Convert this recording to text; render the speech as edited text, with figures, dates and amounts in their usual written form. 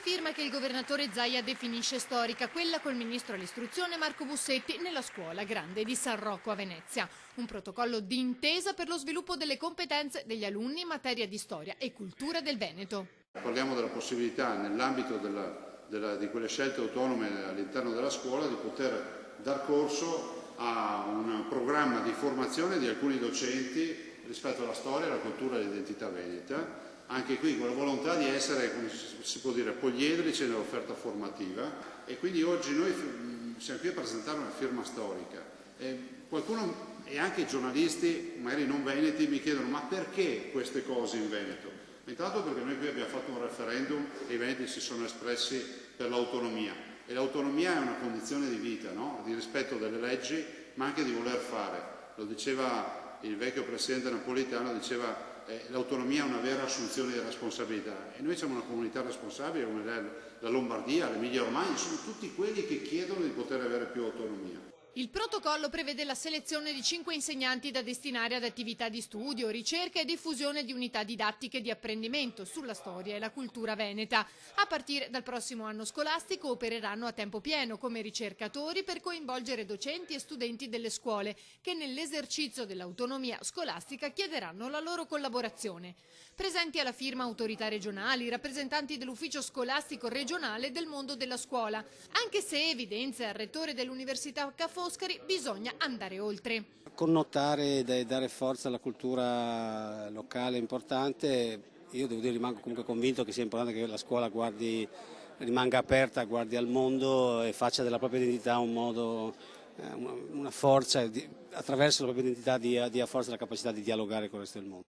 firma che il governatore Zaia definisce storica, quella col ministro all'istruzione Marco Bussetti nella scuola grande di San Rocco a Venezia. Un protocollo d'intesa per lo sviluppo delle competenze degli alunni in materia di storia e cultura del Veneto. Parliamo della possibilità, nell'ambito di quelle scelte autonome all'interno della scuola, di poter dar corso a un programma di formazione di alcuni docenti rispetto alla storia, alla cultura e all'identità veneta. Anche qui con la volontà di essere, come si può dire, poliedrici nell'offerta formativa, e quindi oggi noi siamo qui a presentare una firma storica. Qualcuno, e anche i giornalisti, magari non veneti, mi chiedono: ma perché queste cose in Veneto? Intanto perché noi qui abbiamo fatto un referendum e i veneti si sono espressi per l'autonomia, e l'autonomia è una condizione di vita, no? Di rispetto delle leggi, ma anche di voler fare. Lo diceva il vecchio presidente Napolitano, diceva l'autonomia è una vera assunzione di responsabilità, e noi siamo una comunità responsabile come la Lombardia, l'Emilia Romagna, sono tutti quelli che chiedono di poter avere più autonomia. Il protocollo prevede la selezione di 5 insegnanti da destinare ad attività di studio, ricerca e diffusione di unità didattiche di apprendimento sulla storia e la cultura veneta. A partire dal prossimo anno scolastico opereranno a tempo pieno come ricercatori per coinvolgere docenti e studenti delle scuole che nell'esercizio dell'autonomia scolastica chiederanno la loro collaborazione. Presenti alla firma autorità regionali, rappresentanti dell'ufficio scolastico regionale e del mondo della scuola, anche se evidenzia il rettore dell'Università Ca' Foscari, bisogna andare oltre. Connotare e dare forza alla cultura locale è importante. Io devo dire, rimango comunque convinto che sia importante che la scuola rimanga aperta, guardi al mondo e faccia della propria identità un modo, una forza, attraverso la propria identità dia forza la capacità di dialogare con il resto del mondo.